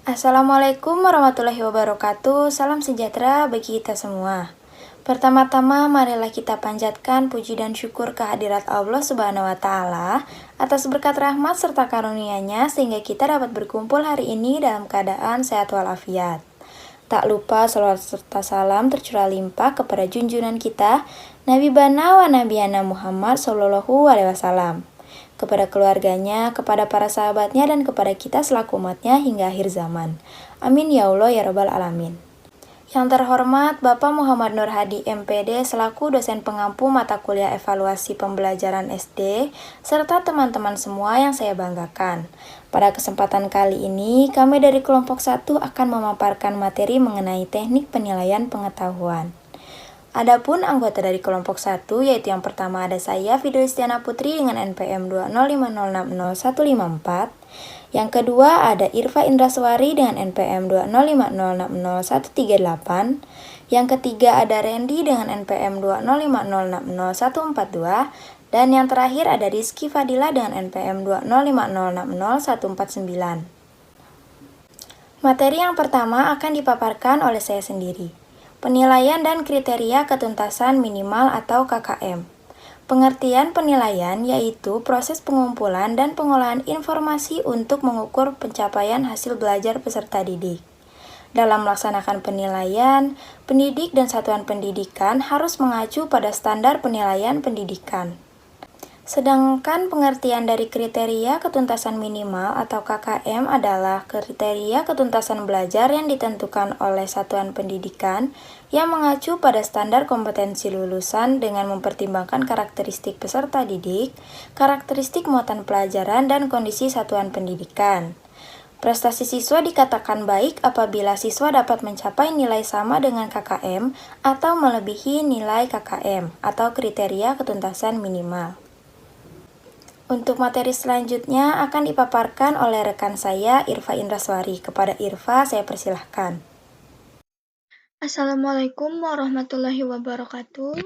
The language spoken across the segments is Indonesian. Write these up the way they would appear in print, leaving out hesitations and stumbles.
Assalamualaikum warahmatullahi wabarakatuh. Salam sejahtera bagi kita semua. Pertama-tama, marilah kita panjatkan puji dan syukur kehadirat Allah Subhanahu wa Ta'ala atas berkat rahmat serta karunia-Nya sehingga kita dapat berkumpul hari ini dalam keadaan sehat walafiat. Tak lupa salawat serta salam tercurah limpah kepada junjungan kita Nabi Bana wa Nabiyana Muhammad Sallallahu Alaihi Wasallam, kepada keluarganya, kepada para sahabatnya, dan kepada kita selaku umatnya hingga akhir zaman. Amin ya Allah ya Rabbal Alamin. Yang terhormat Bapak Muhammad Nur Hadi MPD selaku dosen pengampu mata kuliah evaluasi pembelajaran SD, serta teman-teman semua yang saya banggakan. Pada kesempatan kali ini, kami dari kelompok 1 akan memaparkan materi mengenai teknik penilaian pengetahuan. Adapun anggota dari kelompok 1, yaitu yang pertama ada saya, Fidelisdiana Putri dengan NPM 205060154. Yang kedua ada Irfa Indraswari dengan NPM 205060138. Yang ketiga ada Randy dengan NPM 205060142. Dan yang terakhir ada Rizky Fadila dengan NPM 205060149. Materi yang pertama akan dipaparkan oleh saya sendiri. Penilaian dan kriteria ketuntasan minimal atau KKM. Pengertian penilaian yaitu proses pengumpulan dan pengolahan informasi untuk mengukur pencapaian hasil belajar peserta didik. Dalam melaksanakan penilaian, pendidik dan satuan pendidikan harus mengacu pada standar penilaian pendidikan. Sedangkan pengertian dari kriteria ketuntasan minimal atau KKM adalah kriteria ketuntasan belajar yang ditentukan oleh satuan pendidikan yang mengacu pada standar kompetensi lulusan dengan mempertimbangkan karakteristik peserta didik, karakteristik muatan pelajaran, dan kondisi satuan pendidikan. Prestasi siswa dikatakan baik apabila siswa dapat mencapai nilai sama dengan KKM atau melebihi nilai KKM atau kriteria ketuntasan minimal. Untuk materi selanjutnya akan dipaparkan oleh rekan saya, Irfa Indraswari. Kepada Irfa, saya persilahkan. Assalamualaikum warahmatullahi wabarakatuh.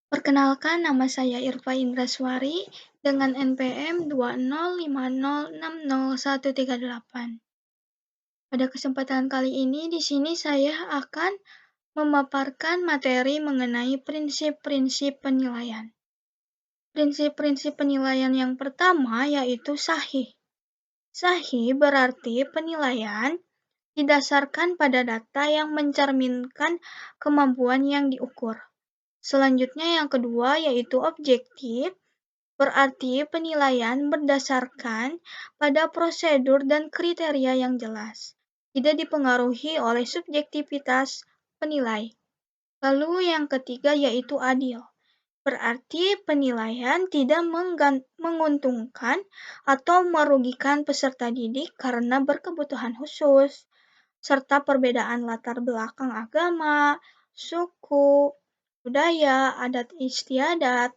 Perkenalkan, nama saya Irfa Indraswari dengan NPM 205060138. Pada kesempatan kali ini di sini saya akan memaparkan materi mengenai prinsip-prinsip penilaian. Prinsip-prinsip penilaian yang pertama yaitu sahih. Sahih berarti penilaian didasarkan pada data yang mencerminkan kemampuan yang diukur. Selanjutnya yang kedua yaitu objektif, berarti penilaian berdasarkan pada prosedur dan kriteria yang jelas, tidak dipengaruhi oleh subjektivitas penilai. Lalu yang ketiga yaitu adil. Berarti penilaian tidak menguntungkan atau merugikan peserta didik karena berkebutuhan khusus, serta perbedaan latar belakang agama, suku, budaya, adat istiadat,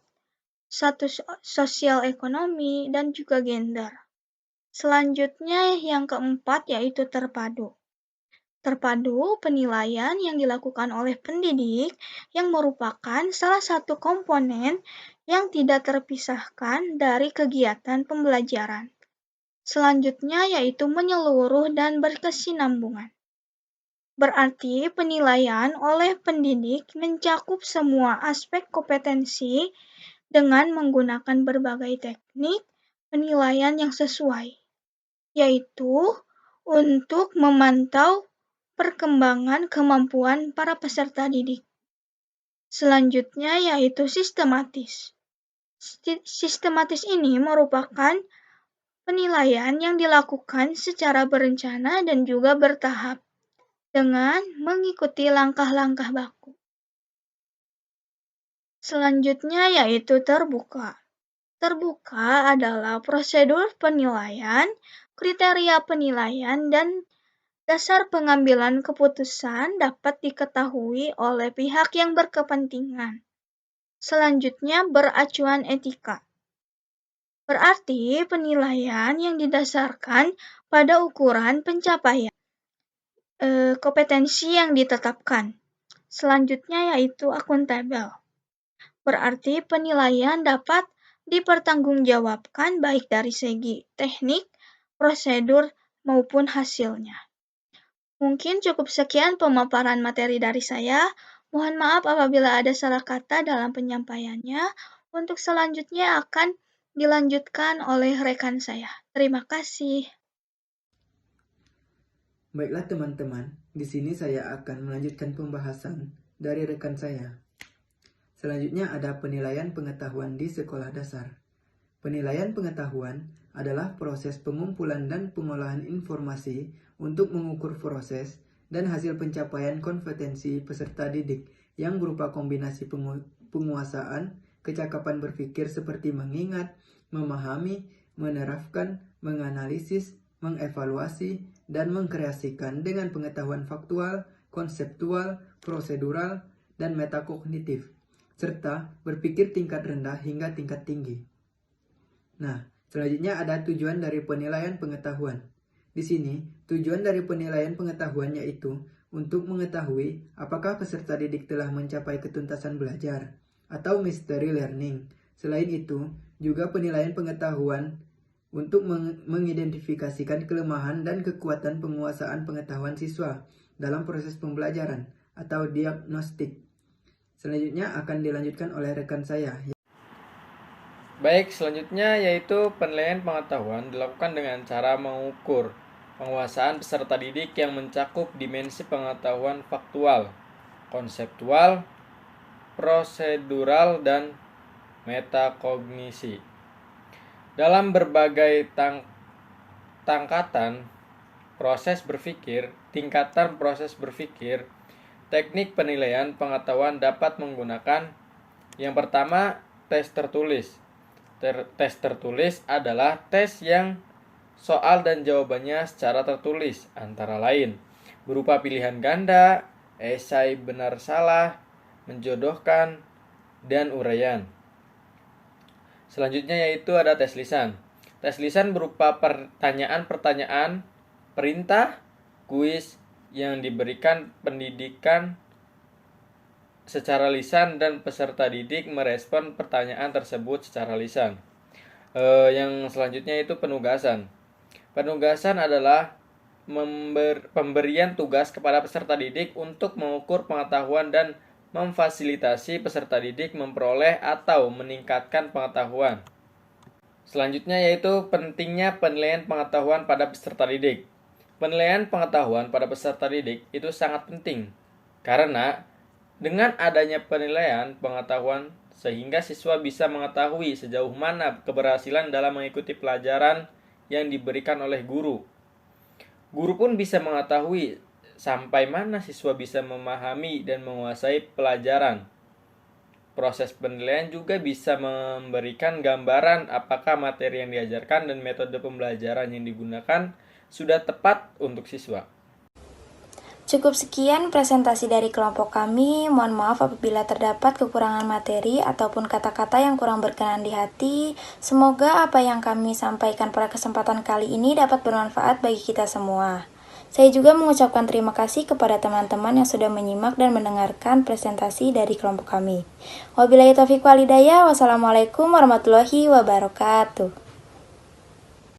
status sosial ekonomi, dan juga gender. Selanjutnya yang keempat yaitu terpadu. Terpadu penilaian yang dilakukan oleh pendidik yang merupakan salah satu komponen yang tidak terpisahkan dari kegiatan pembelajaran. Selanjutnya yaitu menyeluruh dan berkesinambungan. Berarti penilaian oleh pendidik mencakup semua aspek kompetensi dengan menggunakan berbagai teknik penilaian yang sesuai, yaitu untuk memantau perkembangan kemampuan para peserta didik. Selanjutnya yaitu sistematis. Sistematis ini merupakan penilaian yang dilakukan secara berencana dan juga bertahap dengan mengikuti langkah-langkah baku. Selanjutnya yaitu terbuka. Terbuka adalah prosedur penilaian, kriteria penilaian, dan dasar pengambilan keputusan dapat diketahui oleh pihak yang berkepentingan. Selanjutnya beracuan etika. Berarti penilaian yang didasarkan pada ukuran pencapaian kompetensi yang ditetapkan. Selanjutnya yaitu akuntabel. Berarti penilaian dapat dipertanggungjawabkan baik dari segi teknik, prosedur, maupun hasilnya. Mungkin cukup sekian pemaparan materi dari saya. Mohon maaf apabila ada salah kata dalam penyampaiannya. Untuk selanjutnya akan dilanjutkan oleh rekan saya. Terima kasih. Baiklah teman-teman, di sini saya akan melanjutkan pembahasan dari rekan saya. Selanjutnya ada penilaian pengetahuan di sekolah dasar. Penilaian pengetahuan adalah proses pengumpulan dan pengolahan informasi untuk mengukur proses dan hasil pencapaian kompetensi peserta didik yang berupa kombinasi penguasaan, kecakapan berpikir seperti mengingat, memahami, menerapkan, menganalisis, mengevaluasi, dan mengkreasikan dengan pengetahuan faktual, konseptual, prosedural, dan metakognitif, serta berpikir tingkat rendah hingga tingkat tinggi. Nah, selanjutnya ada tujuan dari penilaian pengetahuan. Di sini, tujuan dari penilaian pengetahuan yaitu untuk mengetahui apakah peserta didik telah mencapai ketuntasan belajar atau mastery learning. Selain itu, juga penilaian pengetahuan untuk mengidentifikasikan kelemahan dan kekuatan penguasaan pengetahuan siswa dalam proses pembelajaran atau diagnostik. Selanjutnya akan dilanjutkan oleh rekan saya. Baik, selanjutnya yaitu penilaian pengetahuan dilakukan dengan cara mengukur penguasaan peserta didik yang mencakup dimensi pengetahuan faktual, konseptual, prosedural, dan metakognisi. Dalam berbagai tingkatan proses berpikir, teknik penilaian pengetahuan dapat menggunakan yang pertama, tes tertulis. Tes tertulis adalah tes yang soal dan jawabannya secara tertulis, antara lain berupa pilihan ganda, esai benar salah, menjodohkan, dan uraian. Selanjutnya yaitu ada tes lisan. Tes lisan berupa pertanyaan-pertanyaan, perintah, kuis yang diberikan pendidikan secara lisan dan peserta didik merespon pertanyaan tersebut secara lisan. Yang selanjutnya itu penugasan. Penugasan adalah pemberian tugas kepada peserta didik untuk mengukur pengetahuan dan memfasilitasi peserta didik memperoleh atau meningkatkan pengetahuan. Selanjutnya yaitu pentingnya penilaian pengetahuan pada peserta didik. Penilaian pengetahuan pada peserta didik itu sangat penting karena dengan adanya penilaian pengetahuan sehingga siswa bisa mengetahui sejauh mana keberhasilan dalam mengikuti pelajaran yang diberikan oleh guru. Guru pun bisa mengetahui sampai mana siswa bisa memahami dan menguasai pelajaran. Proses penilaian juga bisa memberikan gambaran apakah materi yang diajarkan dan metode pembelajaran yang digunakan sudah tepat untuk siswa. Cukup sekian presentasi dari kelompok kami. Mohon maaf apabila terdapat kekurangan materi ataupun kata-kata yang kurang berkenan di hati. Semoga apa yang kami sampaikan pada kesempatan kali ini dapat bermanfaat bagi kita semua. Saya juga mengucapkan terima kasih kepada teman-teman yang sudah menyimak dan mendengarkan presentasi dari kelompok kami. Wabillahi taufiq wal hidayah. Wassalamualaikum warahmatullahi wabarakatuh.